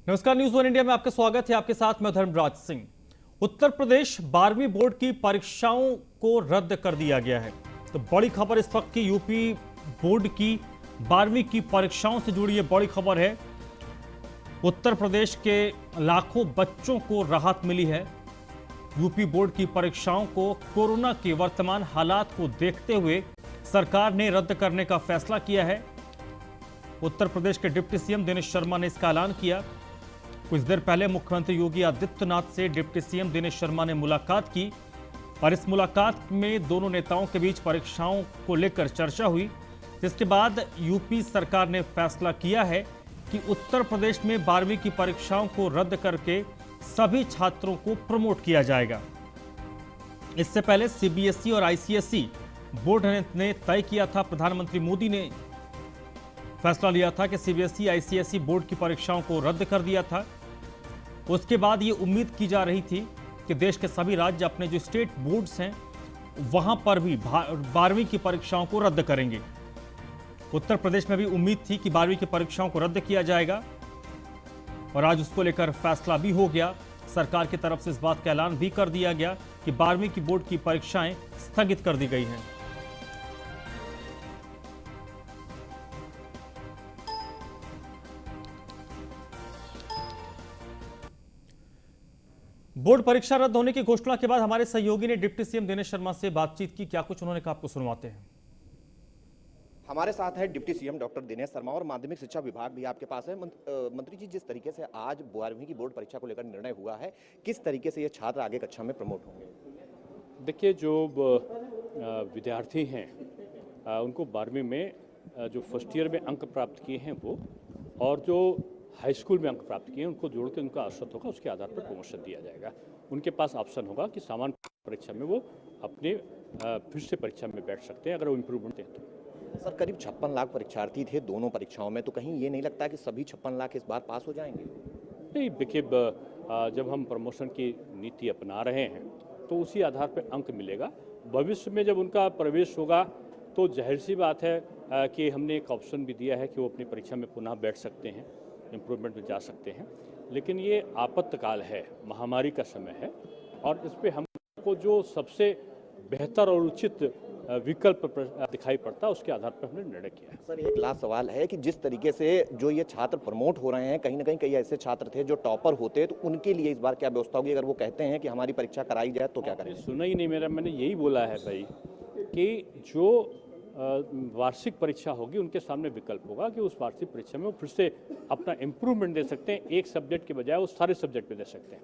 नमस्कार, news one India में आपका स्वागत है। आपके साथ मैं धर्मराज सिंह। उत्तर प्रदेश 12वीं बोर्ड की परीक्षाओं को रद्द कर दिया गया है। तो बड़ी खबर इस वक्त की यूपी बोर्ड की 12वीं की परीक्षाओं से जुड़ी ये बड़ी खबर है। उत्तर प्रदेश के लाखों बच्चों को राहत मिली है। यूपी बोर्ड की परीक्षाओं को कोरोना के वर्तमान हालात को देखते हुए सरकार ने रद्द करने का फैसला किया है। उत्तर प्रदेश के डिप्टी सीएम दिनेश शर्मा ने इसका ऐलान किया। कुछ देर पहले मुख्यमंत्री योगी आदित्यनाथ से डिप्टी सीएम दिनेश शर्मा ने मुलाकात की और इस मुलाकात में दोनों नेताओं के बीच परीक्षाओं को लेकर चर्चा हुई, जिसके बाद यूपी सरकार ने फैसला किया है कि उत्तर प्रदेश में 12वीं की परीक्षाओं को रद्द करके सभी छात्रों को प्रमोट किया जाएगा। इससे पहले सीबीएसई और आईसीएसई बोर्ड ने तय किया था, प्रधानमंत्री मोदी ने फैसला लिया था कि सीबीएसई आईसीएसई बोर्ड की परीक्षाओं को रद्द कर दिया था। उसके बाद ये उम्मीद की जा रही थी कि देश के सभी राज्य अपने जो स्टेट बोर्ड्स हैं वहां पर भी 12वीं की परीक्षाओं को रद्द करेंगे। उत्तर प्रदेश में भी उम्मीद थी कि 12वीं की परीक्षाओं को रद्द किया जाएगा और आज उसको लेकर फैसला भी हो गया। सरकार की तरफ से इस बात का ऐलान भी कर दिया गया कि 12वीं की बोर्ड की परीक्षाएं स्थगित कर दी गई हैं। बोर्ड परीक्षा रद्द होने की घोषणा के बाद हमारे सहयोगी ने डिप्टी सीएम दिनेश शर्मा से बातचीत की। क्या कुछ उन्होंने कहा, आपको सुनवाते हैं। हमारे साथ है deputy CM doctor Dinesh Sharma और माध्यमिक शिक्षा विभाग भी आपके पास है। मंत्री जी, जिस तरीके से आज 12वीं की बोर्ड परीक्षा को लेकर निर्णय हुआ है, किस तरीके से ये छात्र आगे कक्षा में प्रमोट होंगे? देखिए, जो विद्यार्थी हैं उनको 12वीं में जो फर्स्ट ईयर में अंक प्राप्त किए हैं वो, और जो हाई स्कूल में अंक प्राप्त किए हैं उनको जोड़ के उनका औसत होगा, उसके आधार पर प्रमोशन दिया जाएगा। उनके पास ऑप्शन होगा कि सामान्य परीक्षा में वो अपने फिर से परीक्षा में बैठ सकते हैं अगर वो इम्प्रूवमेंट दें तो। सर, करीब 56 लाख परीक्षार्थी थे दोनों परीक्षाओं में, तो कहीं ये नहीं लगता कि सभी 56 लाख इस बार पास हो जाएंगे? नहीं, देखिए, जब हम प्रमोशन की नीति अपना रहे हैं तो उसी आधार पर अंक मिलेगा। भविष्य में जब उनका प्रवेश होगा तो जाहिर सी बात है कि हमने एक ऑप्शन भी दिया है कि वो अपनी परीक्षा में पुनः बैठ सकते हैं, इम्प्रूवमेंट में जा सकते हैं। लेकिन ये आपातकाल है, महामारी का समय है, और इस पर हमको जो सबसे बेहतर और उचित विकल्प दिखाई पड़ता है उसके आधार पर हमने निर्णय किया है। सर, एक लास्ट सवाल है कि जिस तरीके से जो ये छात्र प्रमोट हो रहे हैं, कहीं ना कहीं कई ऐसे छात्र थे जो टॉपर होते, तो उनके लिए इस बार क्या व्यवस्था होगी? अगर वो कहते हैं कि हमारी परीक्षा कराई जाए तो क्या करें? सुना ही नहीं मेरा, मैंने यही बोला है भाई कि जो वार्षिक परीक्षा होगी उनके सामने विकल्प होगा कि उस वार्षिक परीक्षा में वो फिर से अपना इम्प्रूवमेंट दे सकते हैं। एक सब्जेक्ट के बजाय वो सारे सब्जेक्ट में दे सकते हैं,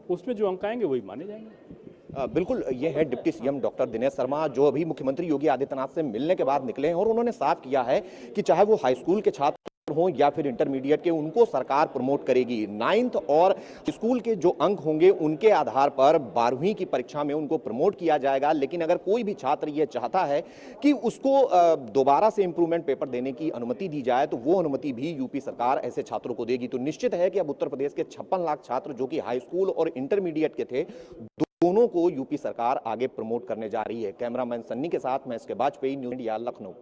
उसमें जो अंक आएंगे वही माने जाएंगे। बिल्कुल, ये है deputy CM doctor Dinesh Sharma, जो अभी मुख्यमंत्री योगी आदित्यनाथ से मिलने के बाद निकले हैं, और उन्होंने साफ किया है कि चाहे वो हाई स्कूल के छात्र हों या फिर इंटरमीडिएट के, उनको सरकार प्रमोट करेगी। 9th और स्कूल के जो अंक होंगे उनके आधार पर 12वीं की परीक्षा में उनको प्रमोट किया जाएगा। लेकिन अगर कोई भी छात्र ये चाहता है कि उसको दोबारा से इंप्रूवमेंट पेपर देने की अनुमति दी जाए, तो वो अनुमति भी यूपी सरकार ऐसे छात्रों को देगी। तो निश्चित है कि अब उत्तर प्रदेश के 56 लाख छात्र जो कि हाई स्कूल और इंटरमीडिएट के थे, दोनों को यूपी सरकार आगे प्रमोट करने जा रही है। कैमरामैन सन्नी के साथ मैं इसके Vajpayee, news India, Lucknow.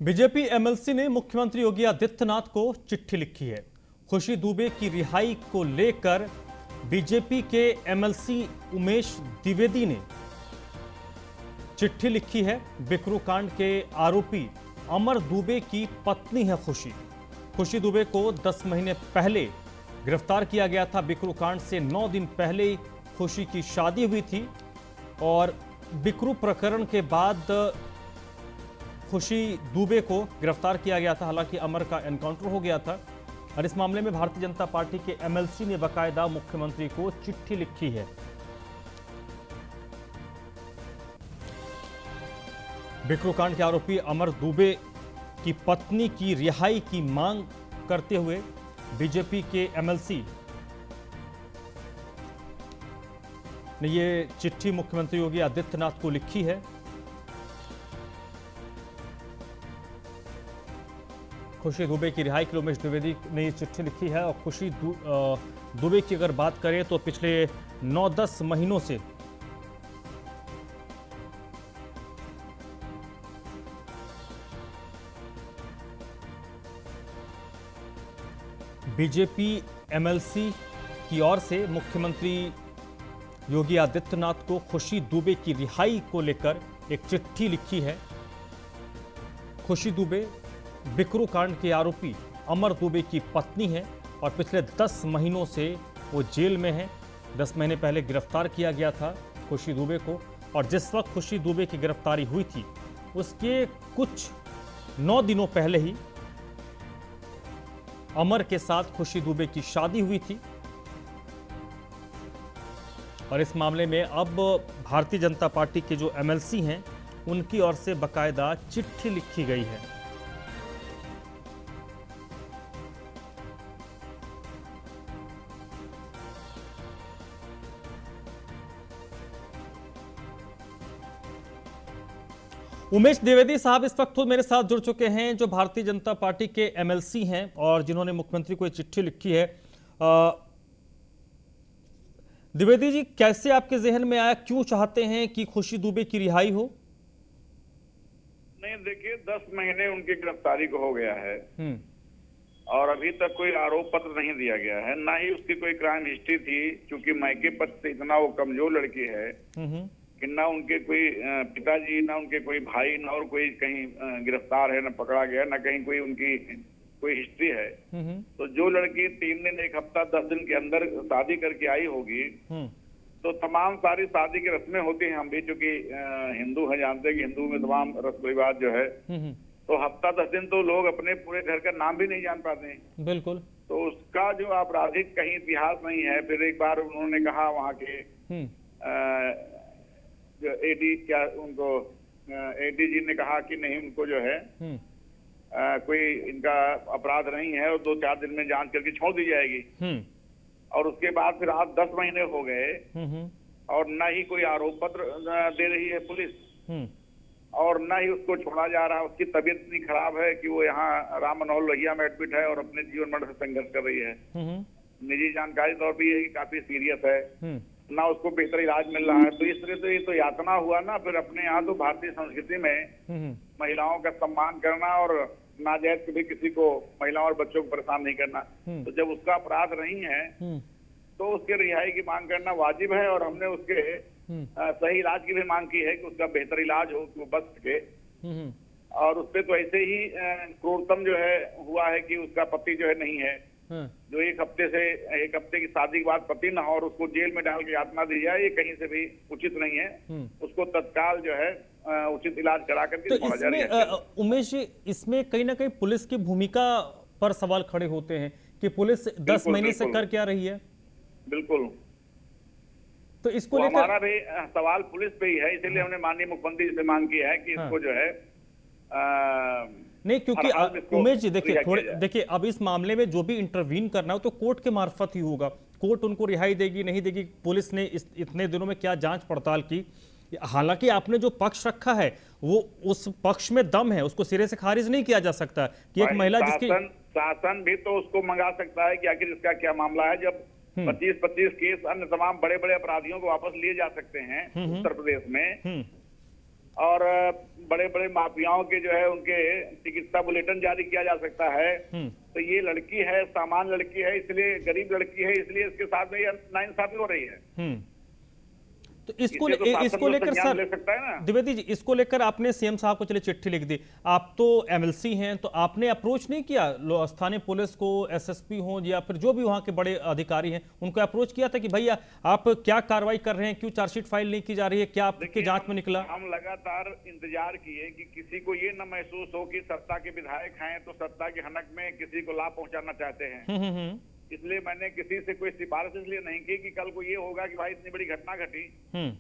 BJP MLC ने मुख्यमंत्री योगी आदित्यनाथ को चिट्ठी लिखी है। खुशी दुबे की रिहाई को लेकर बीजेपी के एमएलसी उमेश द्विवेदी ने चिट्ठी लिखी है। बिकरू कांड के आरोपी अमर दुबे की पत्नी है खुशी। खुशी दुबे को 10 महीने पहले गिरफ्तार किया गया था। बिकरू कांड से 9 दिन पहले खुशी की शादी हुई थी और बिकरू प्रकरण के बाद खुशी दुबे को गिरफ्तार किया गया था। हालांकि अमर का एनकाउंटर हो गया था और इस मामले में भारतीय जनता पार्टी के एमएलसी ने बाकायदा मुख्यमंत्री को चिट्ठी लिखी है। बिकरू कांड के आरोपी अमर दुबे की पत्नी की रिहाई की मांग करते हुए बीजेपी के एमएलसी ने यह चिट्ठी मुख्यमंत्री योगी आदित्यनाथ को लिखी है। खुशी दुबे की रिहाई के लिए उमेश द्विवेदी ने ये चिट्ठी लिखी है। और खुशी दुबे की अगर बात करें तो पिछले 9-10 महीनों से बीजेपी एमएलसी की ओर से मुख्यमंत्री योगी आदित्यनाथ को खुशी दुबे की रिहाई को लेकर एक चिट्ठी लिखी है। खुशी दुबे बिकरू कांड के आरोपी अमर दुबे की पत्नी है और पिछले 10 महीनों से वो जेल में है। 10 महीने पहले गिरफ्तार किया गया था खुशी दुबे को, और जिस वक्त खुशी दुबे की गिरफ्तारी हुई थी उसके कुछ 9 दिनों पहले ही अमर के साथ खुशी दुबे की शादी हुई थी। और इस मामले में अब भारतीय जनता पार्टी के जो एमएलसी हैं उनकी ओर से बकायदा चिट्ठी लिखी गई है। उमेश द्विवेदी साहब इस वक्त मेरे साथ जुड़ चुके हैं, जो भारतीय जनता पार्टी के एमएलसी हैं और जिन्होंने मुख्यमंत्री को एक चिट्ठी लिखी है। द्विवेदी जी, कैसे आपके जहन में आया, क्यों चाहते हैं कि खुशी दुबे की रिहाई हो? नहीं, देखिए 10 महीने उनकी गिरफ्तारी को हो गया है और अभी तक कोई आरोप पत्र नहीं दिया गया है, ना ही उसकी कोई क्राइम हिस्ट्री थी। क्योंकि मायके पद से इतना वो कमजोर लड़की है कि ना उनके कोई पिताजी, ना उनके कोई भाई, ना और कोई कहीं गिरफ्तार है, ना पकड़ा गया, ना कहीं कोई उनकी कोई हिस्ट्री है। तो जो लड़की 3 दिन 1 हफ्ता 10 दिन के अंदर शादी करके आई होगी तो तमाम सारी शादी की रस्में होती हैं। हम भी चूंकि हिंदू हैं, जानते हैं कि हिंदू में तमाम रस्म रिवाज जो है, तो हफ्ता 10 दिन तो लोग अपने पूरे घर का नाम भी नहीं जान पाते हैं। बिल्कुल। तो उसका जो आपराधिक कहीं इतिहास नहीं है। फिर एक बार उन्होंने कहा वहाँ के जो एडी क्या उनको एडीजी ने कहा कि नहीं, उनको जो है कोई इनका अपराध नहीं है और 2-4 दिन में जांच करके छोड़ दी जाएगी। और उसके बाद फिर आज 10 महीने हो गए और न ही कोई आरोप पत्र दे रही है पुलिस और न ही उसको छोड़ा जा रहा है। उसकी तबीयत इतनी खराब है कि वो यहाँ राम मनोहर लोहिया में एडमिट है और अपने जीवन मरण से संघर्ष कर रही है। निजी जानकारी तौर पर ये काफी सीरियस है, ना उसको बेहतर इलाज मिल रहा है। तो इस तरह से ये तो यातना हुआ ना। फिर अपने यहाँ तो भारतीय संस्कृति में महिलाओं का सम्मान करना और नाजायज कभी किसी को, महिलाओं और बच्चों को परेशान नहीं करना। तो जब उसका अपराध नहीं है तो उसके रिहाई की मांग करना वाजिब है और हमने उसके सही इलाज की भी मांग की है कि उसका बेहतर इलाज हो, कि वो बच सके। और उसपे तो ऐसे ही क्रूरतम जो है हुआ है कि उसका पति जो है नहीं है, जो 1 हफ्ते की शादी के बाद पति न हो और उसको जेल में डाल के यातना दी जाए, ये कहीं से भी उचित नहीं है। उसको तत्काल जो है उचित इलाज करा करके तो इसमें उमेश जी, इसमें कहीं ना कहीं पुलिस की भूमिका पर सवाल खड़े होते हैं कि पुलिस 10 महीने से कर क्या रही है। बिल्कुल। तो इसको लेकर हमारा भी सवाल पुलिस पे ही है, इसीलिए हमने माननीय मुख्यमंत्री से मांग की है कि इसको जो है नहीं, क्योंकि उमेश जी देखिए अब इस मामले में जो भी इंटरवीन करना हो तो कोर्ट के मार्फत ही होगा। कोर्ट उनको रिहाई देगी नहीं देगी, पुलिस ने इतने दिनों में क्या जांच पड़ताल की। हालांकि आपने जो पक्ष रखा है वो उस पक्ष में दम है, उसको सिरे से खारिज नहीं किया जा सकता कि एक महिला जिसकी शासन भी तो उसको मंगा सकता है कि आखिर इसका क्या मामला है। जब 25-25 केस अन्य तमाम बड़े बड़े अपराधियों को वापस लिए जा सकते हैं उत्तर प्रदेश में और बड़े बड़े माफियाओं के जो है उनके चिकित्सा बुलेटिन जारी किया जा सकता है। तो ये लड़की है, सामान्य लड़की है, इसलिए गरीब लड़की है, इसलिए इसके साथ में नाइंसाफी हो रही है। तो इसको लेकर सर द्विवेदी जी, इसको लेकर आपने सीएम साहब को चले चिट्ठी लिख दी। आप तो एमएलसी हैं, तो आपने अप्रोच नहीं किया स्थानीय पुलिस को, एसएसपी हो या फिर जो भी वहां के बड़े अधिकारी हैं, उनको अप्रोच किया था कि भैया आप क्या कार्रवाई कर रहे हैं, क्यों चार्जशीट फाइल नहीं की जा रही है, क्या आपकी जांच में निकला? हम लगातार इंतजार किए कि किसी को ये न महसूस हो कि सत्ता के विधायक हैं तो सत्ता के हनक में किसी को लाभ पहुंचाना चाहते हैं। इसलिए मैंने किसी से कोई सिफारिश इसलिए नहीं की कि कल को ये होगा कि भाई इतनी बड़ी घटना घटी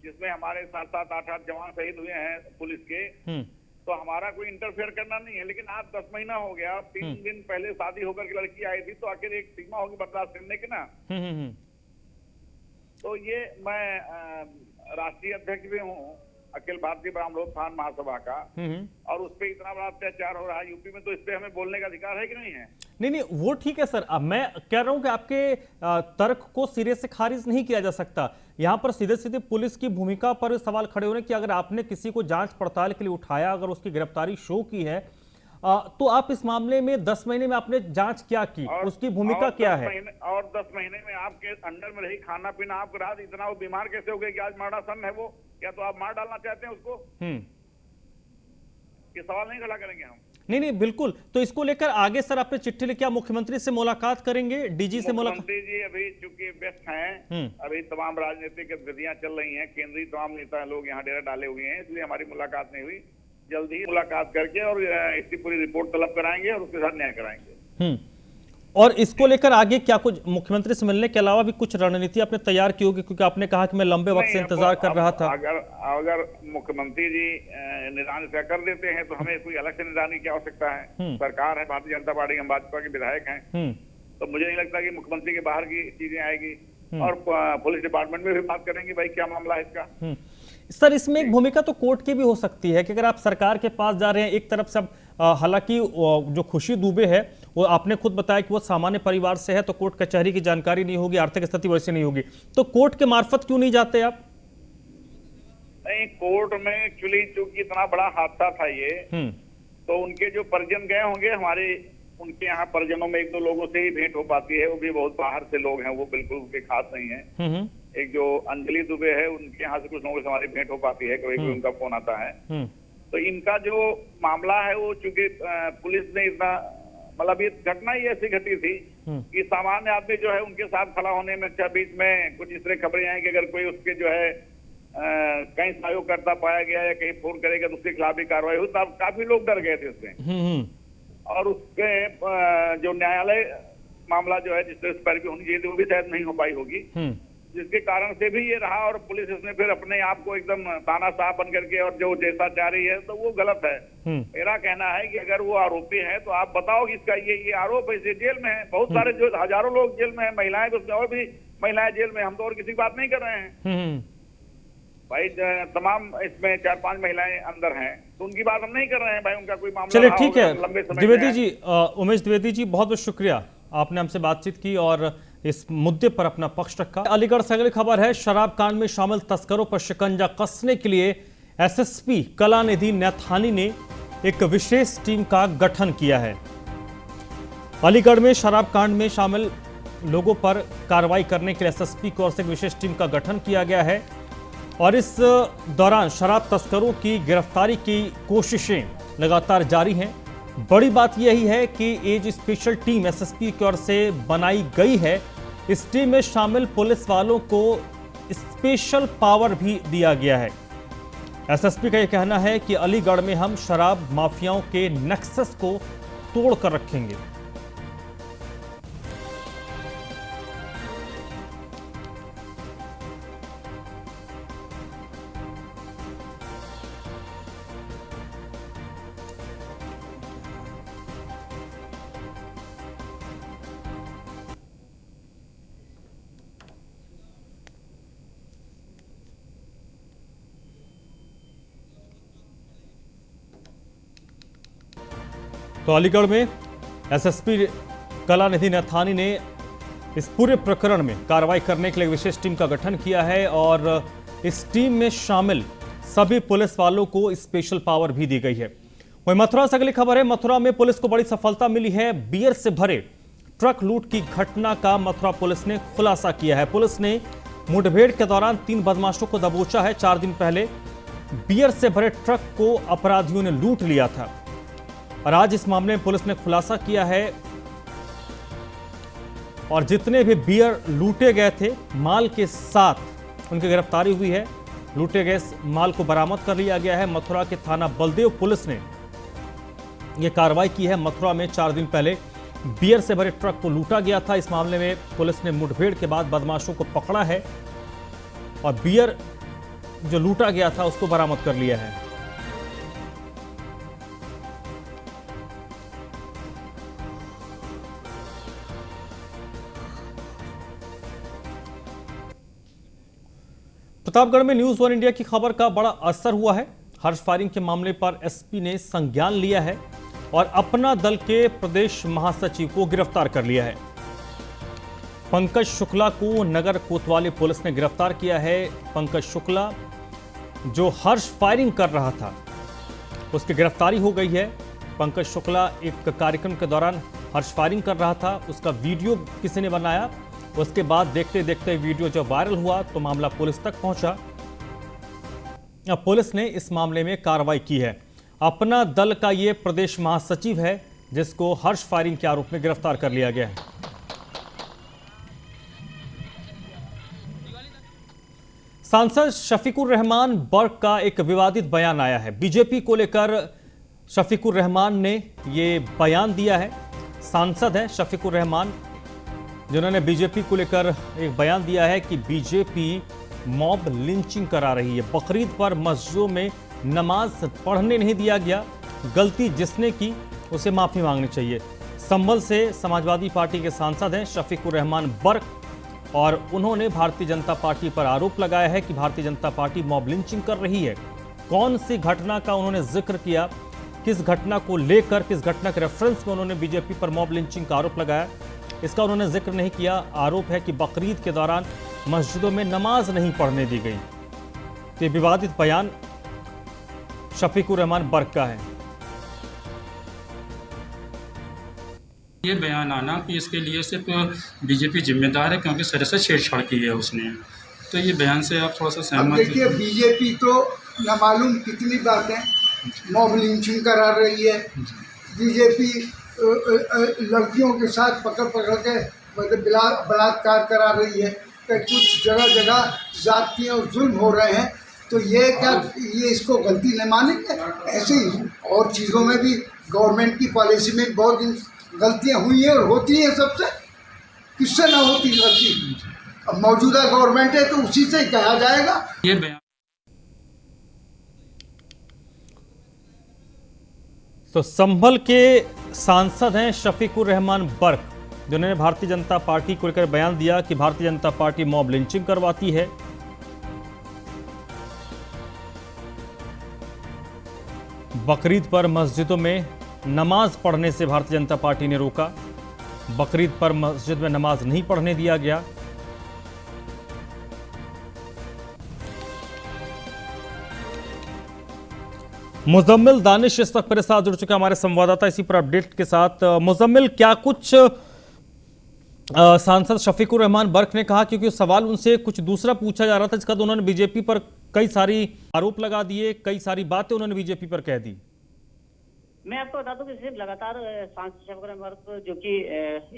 जिसमें हमारे 7-7, 8-8 जवान शहीद हुए हैं पुलिस के, तो हमारा कोई इंटरफेयर करना नहीं है। लेकिन आज 10 महीना हो गया, 3 दिन पहले शादी होकर के लड़की आई थी, तो आखिर एक सीमा होगी बर्दाश्त करने की ना। तो ये मैं राष्ट्रीय अध्यक्ष भी हूँ अखिल भारतीय ब्राह्मणोत्थान महासभा का, और उस पर इतना बड़ा अत्याचार हो रहा है यूपी में, तो इस पे हमें बोलने का अधिकार है कि नहीं है? नहीं, वो ठीक है सर। अब मैं कह रहा हूं कि आपके तर्क को सिरे से खारिज नहीं किया जा सकता। यहां पर सीधे सीधे पुलिस की भूमिका पर सवाल खड़े हो रहे हैं कि अगर आपने किसी को जांच पड़ताल के लिए उठाया, अगर उसकी गिरफ्तारी शो की है, तो आप इस मामले में 10 महीने में आपने जांच क्या की, उसकी भूमिका क्या है? और 10 महीने में आपके अंडर में रही खाना पीना, आपको रात इतना वो बीमार कैसे हो गए कि आज मरणासन है वो? क्या तो आप मार डालना चाहते हैं उसको? ये सवाल नहीं खड़ा करेंगे हम। नहीं, बिल्कुल। तो इसको लेकर आगे सर आपने चिट्ठी लिखी, मुख्यमंत्री से मुलाकात करेंगे, डीजी से मुलाकात? मुख्यमंत्री जी अभी चूंकि व्यस्त हैं, अभी तमाम राजनीतिक गतिविधियां चल रही हैं, केंद्रीय तमाम नेता लोग यहाँ डेरा डाले हुए हैं, इसलिए हमारी मुलाकात नहीं हुई। जल्दी ही मुलाकात करके और इसकी पूरी रिपोर्ट तलब कराएंगे और उसके साथ न्याय कराएंगे। और इसको लेकर आगे क्या कुछ मुख्यमंत्री से मिलने के अलावा भी कुछ रणनीति आपने तैयार की होगी, क्योंकि आपने कहा कि मैं लंबे वक्त से इंतजार कर रहा था। अगर मुख्यमंत्री जी निदान इसका कर देते हैं तो हमें कोई अलग से निदान की क्या आवश्यकता है? सरकार है, भारतीय जनता पार्टी, हम भाजपा के विधायक हैं, तो मुझे नहीं लगता कि मुख्यमंत्री के बाहर की चीजें आएगी। और पुलिस डिपार्टमेंट में भी बात करेंगे भाई क्या मामला है इसका। सर इसमें एक भूमिका तो कोर्ट की भी हो सकती है कि अगर आप सरकार के पास जा रहे हैं, एक तरफ से हालांकि जो खुशी दुबे है वो आपने खुद बताया कि वो सामान्य परिवार से है, तो कोर्ट कचहरी की जानकारी नहीं होगी, आर्थिक स्थिति वैसे नहीं होगी, तो कोर्ट के मार्फत क्यों नहीं जाते आप? नहीं, कोर्ट में एक्चुअली चूंकि इतना बड़ा हादसा था ये, तो उनके जो परिजन गए होंगे हमारे, उनके यहाँ परिजनों में एक दो लोगों से ही भेंट हो पाती है, वो भी बहुत बाहर से लोग हैं, वो बिल्कुल उनके खास नहीं है। एक जो अंजलि दुबे है उनके यहाँ से कुछ लोगों से हमारी भेंट हो पाती है, कभी उनका फोन आता है। तो इनका जो मामला है वो चूंकि पुलिस ने इतना, मतलब ये घटना ही ऐसी घटी थी कि सामान्य आदमी जो है उनके साथ खड़ा होने में, अच्छा बीच में कुछ इस तरह खबरें आई कि अगर कोई उसके जो है कहीं सहयोग करता पाया गया या कहीं फोन करेगा तो उसके खिलाफ भी कार्रवाई हुई, तब काफी लोग डर गए थे उससे। और उसके जो न्यायालय मामला जो है जिससे उस पर भी होनी चाहिए थी वो भी शायद नहीं हो पाई होगी, जिसके कारण से भी ये रहा। और पुलिस इसने फिर अपने आप को एकदम तानाशाह बन करके और जो जैसा चाह रही है, तो वो गलत है। मेरा कहना है कि अगर वो आरोपी है तो आप बताओ कि इसका ये आरोप है, जेल में है, बहुत सारे जो हजारों लोग जेल में है, महिलाएं भी उसमें, और भी महिलाएं जेल में, हम तो और किसी की बात नहीं कर रहे हैं भाई, तमाम इसमें 4-5 महिलाएं अंदर हैं, तो उनकी बात हम नहीं कर रहे हैं भाई, उनका कोई मामला। चलिए ठीक है द्विवेदी जी, उमेश द्विवेदी जी, बहुत बहुत शुक्रिया, आपने हमसे बातचीत की और इस मुद्दे पर अपना पक्ष रखा। अलीगढ़ से अगली खबर है, शराब कांड में शामिल तस्करों पर शिकंजा कसने के लिए एसएसपी कलानिधि नैथानी ने एक विशेष टीम का गठन किया है। अलीगढ़ में शराब कांड में शामिल लोगों पर कार्रवाई करने के लिए एसएसपी की ओर से एक विशेष टीम का गठन किया गया है और इस दौरान शराब तस्करों की गिरफ्तारी की कोशिशें लगातार जारी हैं। बड़ी बात यही है कि ये जो स्पेशल टीम एसएसपी की ओर से बनाई गई है, इस टीम में शामिल पुलिस वालों को स्पेशल पावर भी दिया गया है। एसएसपी का यह कहना है कि अलीगढ़ में हम शराब माफियाओं के नेक्सस को तोड़ कर रखेंगे। तो अलीगढ़ में एसएसपी कलानिधि नैथानी ने इस पूरे प्रकरण में कार्रवाई करने के लिए विशेष टीम का गठन किया है और इस टीम में शामिल सभी पुलिस वालों को स्पेशल पावर भी दी गई है। वहीं मथुरा से अगली खबर है, मथुरा में पुलिस को बड़ी सफलता मिली है। बियर से भरे ट्रक लूट की घटना का मथुरा पुलिस ने खुलासा किया है। पुलिस ने मुठभेड़ के दौरान 3 बदमाशों को दबोचा है। 4 दिन पहले बियर से भरे ट्रक को अपराधियों ने लूट लिया था और आज इस मामले में पुलिस ने खुलासा किया है और जितने भी बियर लूटे गए थे माल के साथ उनकी गिरफ्तारी हुई है। लूटे गए माल को बरामद कर लिया गया है। मथुरा के थाना बलदेव पुलिस ने यह कार्रवाई की है। मथुरा में 4 दिन पहले बियर से भरे ट्रक को लूटा गया था। इस मामले में पुलिस ने मुठभेड़ के बाद बदमाशों को पकड़ा है और बियर जो लूटा गया था उसको बरामद कर लिया है। प्रतापगढ़ में न्यूज 1 इंडिया की खबर का बड़ा असर हुआ है। हर्ष फायरिंग के मामले पर एसपी ने संज्ञान लिया है और अपना दल के प्रदेश महासचिव को गिरफ्तार कर लिया है। पंकज शुक्ला को नगर कोतवाली पुलिस ने गिरफ्तार किया है। पंकज शुक्ला जो हर्ष फायरिंग कर रहा था उसकी गिरफ्तारी हो गई है पंकज शुक्ला एक कार्यक्रम के दौरान हर्ष फायरिंग कर रहा था, उसका वीडियो किसी ने बनाया। उसके बाद देखते देखते वीडियो जब वायरल हुआ तो मामला पुलिस तक पहुंचा। अब पुलिस ने इस मामले में कार्रवाई की है। अपना दल का ये प्रदेश महासचिव है जिसको हर्ष फायरिंग के आरोप में गिरफ्तार कर लिया गया है। सांसद शफीकुर रहमान बर्क का एक विवादित बयान आया है। बीजेपी को लेकर शफीकुर रहमान ने ये बयान दिया है। सांसद है शफीकुर रहमान, जिन्होंने बीजेपी को लेकर एक बयान दिया है कि बीजेपी मॉब लिंचिंग करा रही है। बकरीद पर मस्जिदों में नमाज पढ़ने नहीं दिया गया, गलती जिसने की उसे माफी मांगनी चाहिए। संभल से समाजवादी पार्टी के सांसद हैं शफीकुर रहमान बर्क, और उन्होंने भारतीय जनता पार्टी पर आरोप लगाया है कि Bharatiya Janata party mob lynching कर रही है। कौन सी घटना का उन्होंने जिक्र किया, किस घटना को लेकर, किस घटना के रेफरेंस में उन्होंने बीजेपी पर मॉब लिंचिंग का आरोप लगाया, इसका उन्होंने जिक्र नहीं किया। आरोप है कि बकरीद के दौरान मस्जिदों में नमाज नहीं पढ़ने दी गई। तो ये विवादित बयान शफीकुर रहमान बर्क का है। ये बयान आना कि इसके लिए सिर्फ बीजेपी जिम्मेदार है क्योंकि सर से छेड़छाड़ की है उसने, तो ये बयान से आप थोड़ा सा सहमत? देखिए, बीजेपी तो न मालूम कितनी बातें मॉब लिंचिंग करा रही है। बीजेपी लड़कियों के साथ पकड़ के मतलब बलात्कार करा रही है। कुछ जगह जगह जाति और जुल्म हो रहे हैं, तो ये क्या ये इसको गलती नहीं मानेंगे? ऐसे ही और चीज़ों में भी गवर्नमेंट की पॉलिसी में बहुत गलतियां हुई हैं और होती हैं सबसे, किससे ना होती गलती। अब मौजूदा गवर्नमेंट है तो उसी से कहा जाएगा। ये बयान तो संभल के सांसद हैं शफीकुर रहमान बर्क, जिन्होंने भारतीय जनता पार्टी को लेकर बयान दिया कि Bharatiya Janata party mob lynching करवाती है। बकरीद पर मस्जिदों में नमाज पढ़ने से भारतीय जनता पार्टी ने रोका। बकरीद पर मस्जिद में नमाज नहीं पढ़ने दिया गया। मुजम्मिल दानिश इस वक्त मेरे साथ जुड़ चुके हमारे संवाददाता इसी पर अपडेट के साथ। मुजम्मिल, क्या कुछ सांसद शफीकुर रहमान बर्क ने कहा, क्योंकि सवाल उनसे कुछ दूसरा पूछा जा रहा था, जिसका तो उन्होंने बीजेपी पर कई सारी आरोप लगा दिए, कई सारी बातें उन्होंने बीजेपी पर कह दी। मैं आपको बता दूं कि सिर्फ लगातार सांसद शफीकुर रहमान बर्क जो कि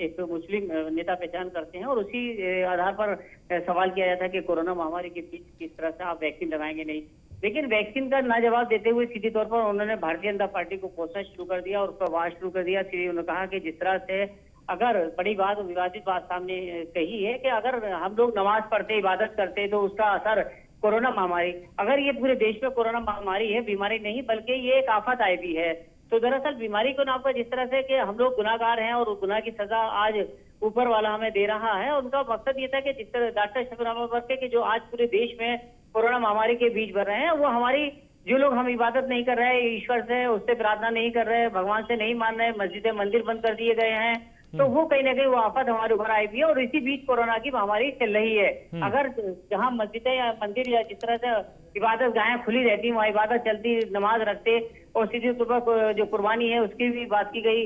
एक मुस्लिम नेता पहचान करते हैं, और उसी आधार पर सवाल किया जाता है कि कोरोना महामारी के बीच किस तरह से आप वैक्सीन लगाएंगे नहीं। लेकिन वैक्सीन का ना जवाब देते हुए सीधे तौर पर उन्होंने भारतीय जनता पार्टी को कोसना शुरू कर दिया और उस पर वार शुरू कर दिया। उन्होंने कहा कि जिस तरह से अगर बड़ी बात, विवादित बात सामने कही है कि अगर हम लोग नमाज पढ़ते, इबादत करते तो उसका असर कोरोना महामारी, अगर ये पूरे देश में कोरोना महामारी है, बीमारी नहीं बल्कि ये एक आफत आई भी है, तो दरअसल बीमारी को नाम पर जिस तरह से कि हम लोग गुनाहगार हैं और गुनाह की सजा आज ऊपर वाला हमें दे रहा है। उनका मकसद ये था कि जिस तरह डॉक्टर शफीकुर रहमान बर्क के जो आज पूरे देश में कोरोना महामारी के बीच बढ़ रहे हैं, वो हमारी जो लोग हम इबादत नहीं कर रहे हैं, ईश्वर से उससे प्रार्थना नहीं कर रहे, भगवान से नहीं मान रहे, मस्जिदें मंदिर बंद कर दिए गए हैं, तो वो कहीं ना कहीं वो आफत हमारे ऊपर आई भी है और इसी बीच कोरोना की महामारी चल रही है। अगर जहां मस्जिदें या मंदिर या जिस तरह से इबादत गाहें खुली रहती, वहाँ इबादत चलती, नमाज रखते, और सीधे तौर पर जो कुर्बानी है उसकी भी बात की गई,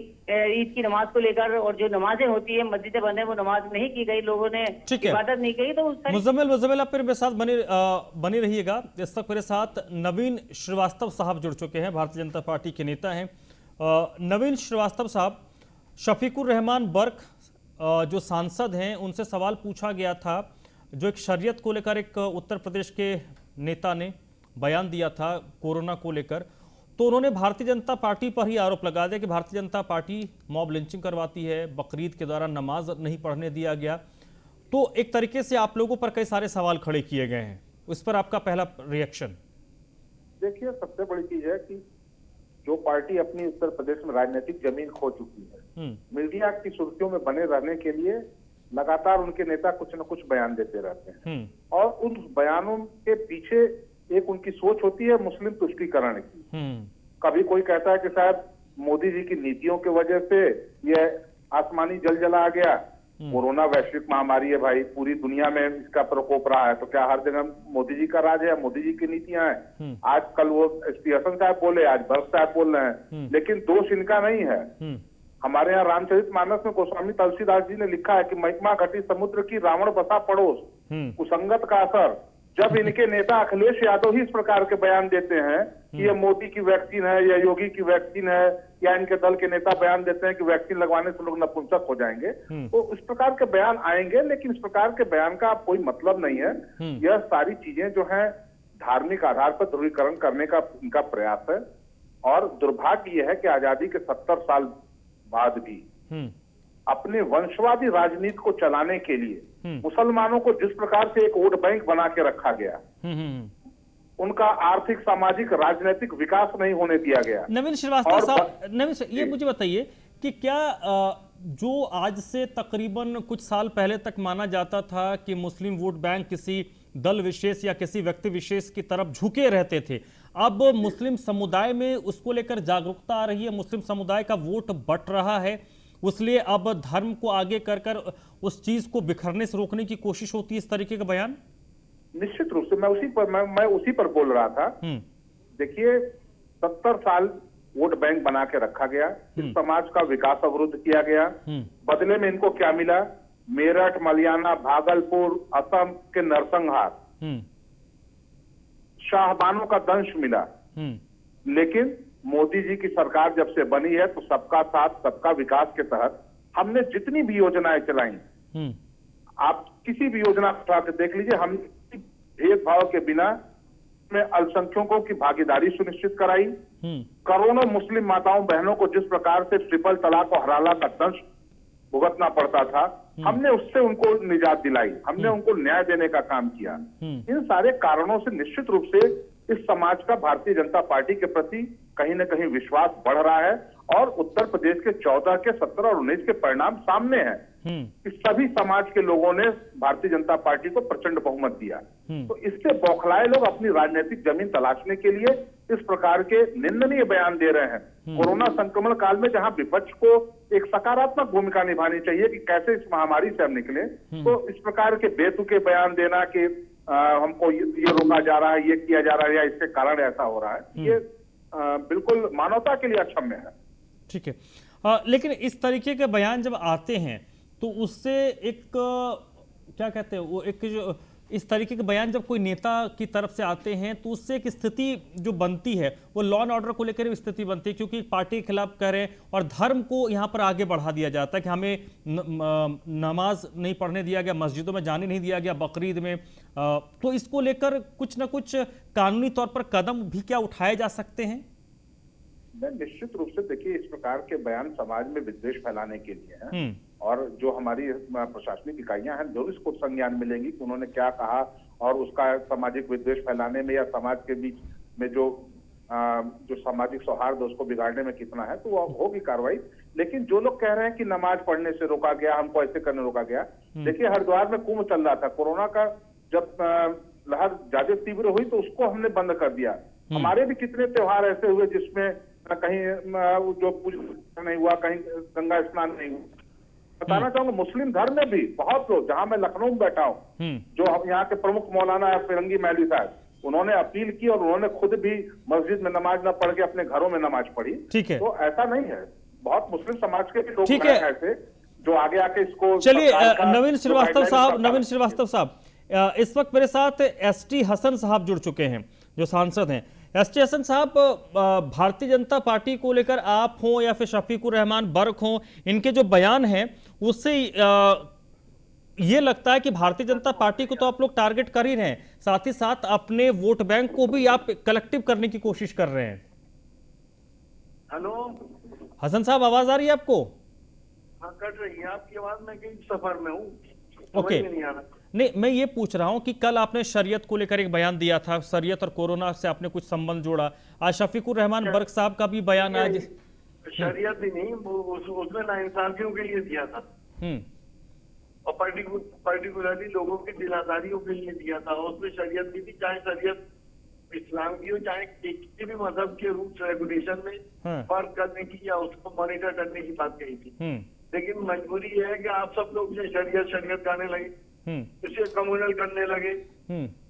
ईद की नमाज को लेकर, और जो नमाजें होती है मस्जिदें बंद है वो नमाज नहीं की गई, लोगों ने इबादत नहीं की। तो मुजम्मिल आप मेरे साथ बने रहिएगा। इस तक मेरे साथ नवीन श्रीवास्तव साहब जुड़ चुके हैं, भारतीय जनता पार्टी के नेता हैं। नवीन श्रीवास्तव साहब, शफीकुर रहमान बर्क जो सांसद हैं, उनसे सवाल पूछा गया था, जो एक शरीयत को लेकर एक उत्तर प्रदेश के नेता ने बयान दिया था कोरोना को लेकर, तो उन्होंने भारतीय जनता पार्टी पर ही आरोप लगा दिया कि Bharatiya Janata party mob lynching करवाती है, बकरीद के दौरान नमाज नहीं पढ़ने दिया गया। तो एक तरीके से आप लोगों पर कई सारे सवाल खड़े किए गए हैं, उस पर आपका पहला रिएक्शन? देखिए, सबसे बड़ी चीज है कि जो पार्टी अपनी उत्तर प्रदेश में राजनीतिक जमीन खो चुकी है, मीडिया की सुर्खियों में बने रहने के लिए लगातार उनके नेता कुछ न कुछ बयान देते रहते हैं, और उन बयानों के पीछे एक उनकी सोच होती है मुस्लिम तुष्टीकरण की। कभी कोई कहता है कि शायद मोदी जी की नीतियों की वजह से यह आसमानी जल जला आ गया, कोरोना वैश्विक महामारी है भाई, पूरी दुनिया में इसका प्रकोप रहा है, तो क्या हर जगह मोदी जी का राज है या मोदी जी की नीतियां हैं? आज कल वो एसपी हसन साहब बोले, आज भरत साहब बोल रहे हैं, लेकिन दोष इनका नहीं है। हमारे यहाँ रामचरितमानस में गोस्वामी तुलसीदास जी ने लिखा है कि महिमा घटी समुद्र की रावण बसा पड़ोस, कुसंगत का असर। जब इनके नेता अखिलेश यादव ही इस प्रकार के बयान देते हैं कि ये मोदी की वैक्सीन है या योगी की वैक्सीन है, या इनके दल के नेता बयान देते हैं कि वैक्सीन लगवाने से लोग नपुंसक हो जाएंगे, तो इस प्रकार के बयान आएंगे, लेकिन इस प्रकार के बयान का कोई मतलब नहीं है। यह सारी चीजें जो है धार्मिक आधार पर ध्रुवीकरण करने का इनका प्रयास है, और दुर्भाग्य यह है कि आजादी के 70 साल बाद भी अपने वंशवादी राजनीति को चलाने के लिए मुसलमानों को जिस प्रकार से एक वोट बैंक बना के रखा गया, उनका आर्थिक, सामाजिक, राजनीतिक विकास नहीं होने दिया गया। नवीन श्रीवास्तव साहब, ये मुझे बताइए कि क्या जो आज से तकरीबन कुछ साल पहले तक माना जाता था कि मुस्लिम वोट बैंक किसी दल विशेष या किसी व्यक्ति विशेष की तरफ झुके रहते थे, अब मुस्लिम समुदाय में उसको लेकर जागरूकता आ रही है, मुस्लिम समुदाय का वोट बट रहा है, इसलिए अब धर्म को आगे कर उस चीज को बिखरने से रोकने की कोशिश होती है, इस तरीके का बयान? निश्चित रूप से मैं उसी पर बोल रहा था। देखिए, 70 साल वोट बैंक बना के रखा गया, इस समाज का विकास अवरुद्ध किया गया, बदले में इनको क्या मिला? मेरठ, मलियाना, भागलपुर, असम के नरसंहार, शाहबानों का दंश मिला। लेकिन मोदी जी की सरकार जब से बनी है तो सबका साथ सबका विकास के तहत हमने जितनी भी योजनाएं चलाई, आप किसी भी योजना उठा के देख लीजिए, हम भेदभाव के बिना में अल्पसंख्यकों की भागीदारी सुनिश्चित कराई। करोड़ों मुस्लिम माताओं बहनों को जिस प्रकार से ट्रिपल तलाक और हलाला का दंश भुगतना पड़ता था, हमने उससे उनको निजात दिलाई, हमने उनको न्याय देने का काम किया। इन सारे कारणों से निश्चित रूप से इस समाज का भारतीय जनता पार्टी के प्रति कहीं न कहीं विश्वास बढ़ रहा है, और उत्तर प्रदेश के 14 के 17 और 19 के परिणाम सामने हैं। इस सभी समाज के लोगों ने भारतीय जनता पार्टी को प्रचंड बहुमत दिया। तो इससे बौखलाए लोग अपनी राजनीतिक जमीन तलाशने के लिए इस प्रकार के निंदनीय बयान दे रहे हैं। कोरोना संक्रमण काल में जहां विपक्ष को एक सकारात्मक भूमिका निभानी चाहिए कि कैसे इस महामारी से हम निकले, तो इस प्रकार के बेतुके बयान देना कि हमको ये रोका जा रहा है, ये किया जा रहा है, या इसके कारण ऐसा हो रहा है, ये बिल्कुल मानवता के लिए अक्षम्य है। ठीक है, लेकिन इस तरीके के बयान जब आते हैं तो उससे एक क्या कहते हैं, वो एक जो इस तरीके के बयान जब कोई नेता की तरफ से आते हैं तो उससे एक स्थिति जो बनती है वो लॉ एंड ऑर्डर को लेकर भी स्थिति बनती है, क्योंकि पार्टी के खिलाफ कह रहे हैं और धर्म को यहाँ पर आगे बढ़ा दिया जाता है कि हमें नमाज नहीं पढ़ने दिया गया, मस्जिदों में जाने नहीं दिया गया बकरीद में, तो इसको लेकर कुछ ना कुछ कानूनी तौर पर कदम भी क्या उठाए जा सकते हैं? निश्चित रूप से देखिए, इस प्रकार के बयान समाज में विद्वेष फैलाने के लिए हैं, और जो हमारी प्रशासनिक इकाइयां हैं जो इसको संज्ञान में लेंगी कि उन्होंने क्या कहा, और उसका सामाजिक विद्वेष फैलाने में या समाज के बीच में जो सामाजिक सौहार्द उसको बिगाड़ने में कितना है, तो वो होगी कार्रवाई। लेकिन जो लोग कह रहे हैं कि नमाज पढ़ने से रोका गया, हमको ऐसे करने रोका गया, देखिए हरिद्वार में कुंभ चल रहा था, कोरोना का जब लहर ज्यादा तीव्र हुई तो उसको हमने बंद कर दिया। हमारे भी कितने त्योहार ऐसे हुए जिसमें कहीं जो पूजा नहीं हुआ, कहीं गंगा स्नान नहीं हुआ। बताना चाहूंगा मुस्लिम धर्म में भी बहुत लोग, जहां मैं लखनऊ में बैठा हूं, जो यहाँ के प्रमुख मौलाना फिरंगी महली साहब, उन्होंने अपील की और उन्होंने खुद भी मस्जिद में नमाज न पढ़ के अपने घरों में नमाज पढ़ी। ठीक है, तो ऐसा नहीं है, बहुत मुस्लिम समाज के भी लोग हैं ऐसे जो आगे आके इसको। चलिए नवीन श्रीवास्तव साहब, इस वक्त मेरे साथ एसटी हसन साहब जुड़ चुके हैं जो सांसद हैं। एसटी हसन साहब, भारतीय जनता पार्टी को लेकर आप हों या फिर शफीकुर रहमान बर्क हों, इनके जो बयान हैं उससे ये लगता है कि भारतीय जनता पार्टी को तो आप लोग टारगेट कर ही रहे हैं, साथ ही साथ अपने वोट बैंक को भी आप कलेक्टिव करने की कोशिश कर रहे हैं। हेलो हसन साहब, आवाज आ रही है आपको? हाँ, कट रही है आपकी आवाज, मैं कहीं सफर में हूँ, ओके। नहीं, मैं ये पूछ रहा हूं कि कल आपने शरीयत को लेकर एक बयान दिया था, शरीयत और कोरोना से आपने कुछ संबंध जोड़ा, आज शफीकुर रहमान बर्क साहब का भी बयान आया। शरीयत ही नहीं, उसमें नाइंसाफियों के लिए दिया था, और पर्टिकुलरली लोगों की दिलादारियों के लिए दिया था। उसमें शरीयत भी थी, चाहे शरीयत इस्लाम की हो, चाहे किसी भी मजहब के रूल्स रेगुलेशन में फर्क करने की या उसको मॉनिटर करने की बात कही थी। लेकिन मजबूरी ये है कि आप सब लोग जो शरीयत गाने लगे, इसे कम्युनल करने लगे।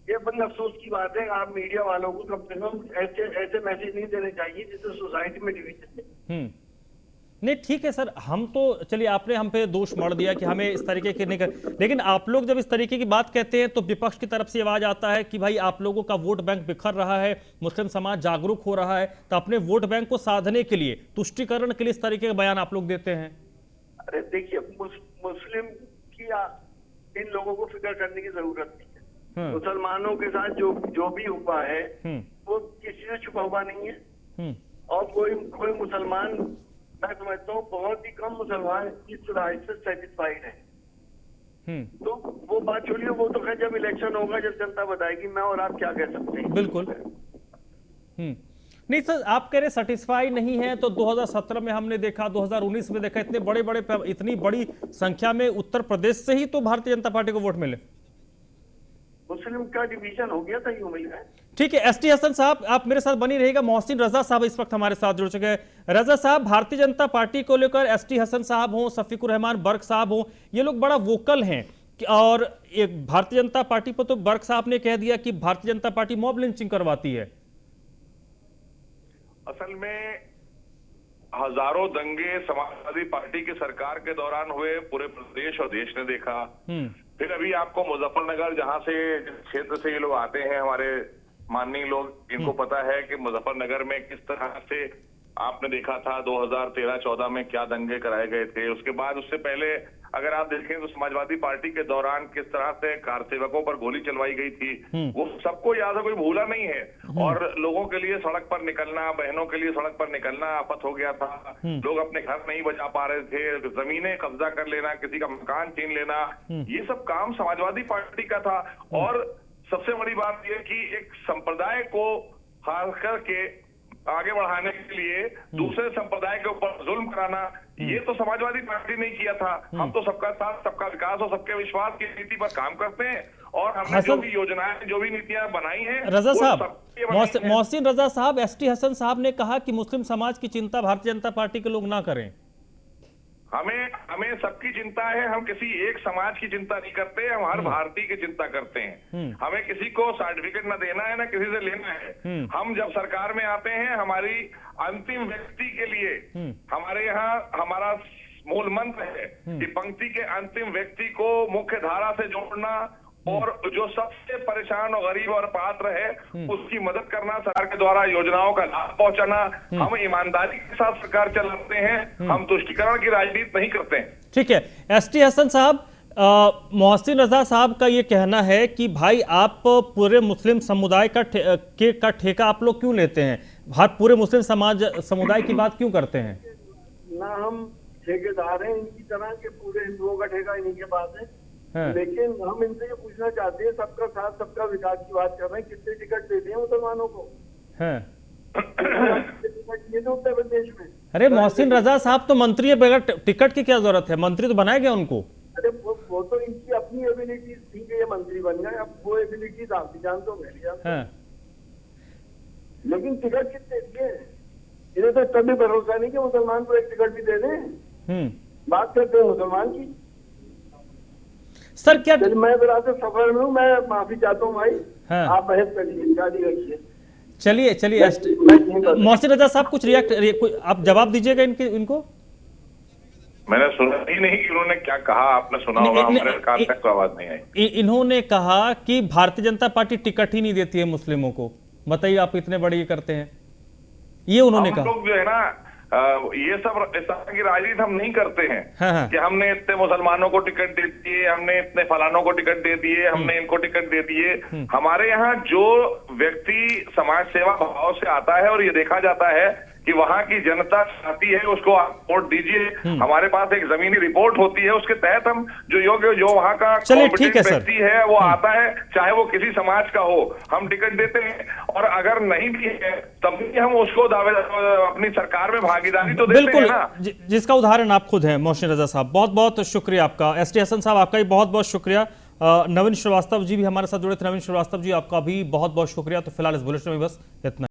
ये बड़ी अफसोस की बात है। आप मीडिया वालों को कम से कम ऐसे मैसेज नहीं देने चाहिए जिससे सोसाइटी में डिवीजन है। नहीं ठीक है सर, हम तो चलिए आपने हम पे दोष मढ़ दिया कि हमें इस तरीके के नहीं कर, लेकिन आप लोग जब इस तरीके की बात कहते हैं तो विपक्ष की तरफ से आवाज आता है कि भाई आप लोगों का वोट बैंक बिखर रहा है, मुस्लिम समाज जागरूक हो रहा है, तो अपने वोट बैंक को साधने के लिए, तुष्टीकरण के लिए इस तरीके का बयान आप लोग देते हैं। अरे देखिए, मुस्लिम की इन लोगों को फिक्र करने की जरूरत नहीं है। मुसलमानों के साथ जो भी हुआ है वो किसी से छुपा हुआ नहीं है। और कोई मुसलमान, मैं समझता हूँ बहुत ही कम मुसलमान इस राय से सेटिस्फाइड है। तो वो बात छोड़िए, वो तो खैर जब इलेक्शन होगा, जब जनता बताएगी, मैं और आप क्या कह सकते हैं। बिल्कुल। नहीं सर, आप कह रहे सेटिस्फाई नहीं है, तो 2017 में हमने देखा, 2019 में देखा, इतनी बड़ी संख्या में उत्तर प्रदेश से ही तो भारतीय जनता पार्टी को वोट मिले। मुस्लिम का डिवीजन हो गया था, यूं मिल गया। ठीक है, एसटी हसन साहब आप मेरे साथ बनी रहिएगा। मोहसिन रजा साहब इस वक्त हमारे साथ जुड़ चुके हैं। रजा साहब, भारतीय जनता पार्टी को लेकर एसटी हसन साहब हो, शफीकुर रहमान बर्क साहब हो, ये लोग बड़ा वोकल हैं और एक भारतीय जनता पार्टी पर तो बर्क साहब ने कह दिया कि Bharatiya Janata party mob lynching करवाती है। असल में हजारों दंगे समाजवादी पार्टी की सरकार के दौरान हुए, पूरे प्रदेश और देश ने देखा। फिर अभी आपको मुजफ्फरनगर, जहां से क्षेत्र से ये लोग आते हैं, हमारे माननीय लोग, इनको पता है कि मुजफ्फरनगर में किस तरह से आपने देखा था 2013-14 में क्या दंगे कराए गए थे। उसके बाद, उससे पहले अगर आप देखें तो समाजवादी पार्टी के दौरान किस तरह से कार सेवकों पर गोली चलवाई गई थी, वो सबको याद है, कोई भूला नहीं है। और लोगों के लिए सड़क पर निकलना, बहनों के लिए सड़क पर निकलना आफत हो गया था। लोग अपने घर नहीं बचा पा रहे थे, जमीनें कब्जा कर लेना, किसी का मकान छीन लेना, ये सब काम समाजवादी पार्टी का था। और सबसे बड़ी बात यह कि एक संप्रदाय को खास करके आगे बढ़ाने के लिए दूसरे संप्रदाय के ऊपर जुल्म कराना, ये तो समाजवादी पार्टी ने किया था। हम तो सबका साथ, सबका विकास और सबके विश्वास की नीति पर काम करते हैं। और हमने जो भी योजनाएं, जो भी नीतियां बनाई हैं, रजा साहब, मोहसिन रजा साहब, एसटी हसन साहब ने कहा कि मुस्लिम समाज की चिंता भारतीय जनता पार्टी के लोग ना करें। हमें सबकी चिंता है। हम किसी एक समाज की चिंता नहीं करते, हम हर भारतीय की चिंता करते हैं। हमें किसी को सर्टिफिकेट न देना है, ना किसी से लेना है। हम जब सरकार में आते हैं, हमारी अंतिम व्यक्ति के लिए, हमारे यहाँ हमारा मूल मंत्र है कि पंक्ति के अंतिम व्यक्ति को मुख्य धारा से जोड़ना और जो सबसे परेशान और गरीब और पात्र है उसकी मदद करना, सरकार के द्वारा योजनाओं का लाभ पहुंचाना। हम ईमानदारी के साथ सरकार चलाते हैं, हम तुष्टीकरण की राजनीति नहीं करते हैं। ठीक है, एसटी हसन साहब, मोहसिन रजा साहब का ये कहना है कि भाई आप पूरे मुस्लिम समुदाय का ठेका आप लोग क्यों लेते हैं, पूरे मुस्लिम समुदाय की बात क्यों करते हैं? ना हम ठेकेदार हैं इनकी तरह के, पूरे हिंदुओं का ठेका इन्हीं के पास है। लेकिन हम इनसे ये पूछना चाहते हैं, सबका साथ सबका विकास की बात कर रहे हैं, कितने टिकट देते हैं मुसलमानों को? टिकट ये उत्तर प्रदेश में। अरे मोहसिन रजा साहब तो मंत्री है, बगैर टिकट की क्या जरूरत है? मंत्री तो बनाया गया उनको। अरे वो तो इनकी अपनी एबिलिटीज थी कि ये मंत्री बन गए। अब वो एबिलिटीज आप भी जानते हो, मैं भी जानता हूं। लेकिन टिकट कितने दिए? इन्हें तो कभी भरोसा नहीं कि मुसलमान को एक टिकट भी दे दें। बात करते हैं मुसलमान की। सर क्या मैं से सफर में हूँ, मैं माफी चाहता हूँ भाई। आप बहस करिए, गाड़ी रखिए। चलिए मोहसिन रजा साहब कुछ आप जवाब दीजिएगा इनको। मैंने सुना ही नहीं कि उन्होंने क्या कहा, आपने सुना होगा, हमारे कान तक तो आवाज नहीं आई। इन्होंने कहा कि भारतीय जनता पार्टी टिकट ही नहीं देती है मुस्लिमों को। बताइए, आप इतने बड़े ये करते हैं, ये उन्होंने कहा। लोग जो है ना, ये सब इस तरह की राजनीति हम नहीं करते हैं कि हमने इतने मुसलमानों को टिकट दे दिए, हमने इतने फलानों को टिकट दे दिए, हमने इनको टिकट दे दिए। हमारे यहाँ जो व्यक्ति समाज सेवा भाव से आता है और ये देखा जाता है कि वहाँ की जनता चाहती है उसको आप वोट दीजिए, हमारे पास एक जमीनी रिपोर्ट होती है, उसके तहत हम जो योग्य, जो वहाँ का व्यक्ति है वो आता है, चाहे वो किसी समाज का हो, हम टिकट देते हैं। और अगर नहीं भी है तब भी हम उसको अपनी सरकार में भागीदारी तो देते हैं ना। जिसका उदाहरण आप खुद हैं मोहसिन रजा साहब। बहुत बहुत शुक्रिया आपका। एसटी हसन साहब, आपका भी बहुत बहुत शुक्रिया। नवीन श्रीवास्तव जी भी हमारे साथ जुड़े थे। नवीन श्रीवास्तव जी, आपका भी बहुत बहुत शुक्रिया। तो फिलहाल इस बुलेटिन में बस इतना।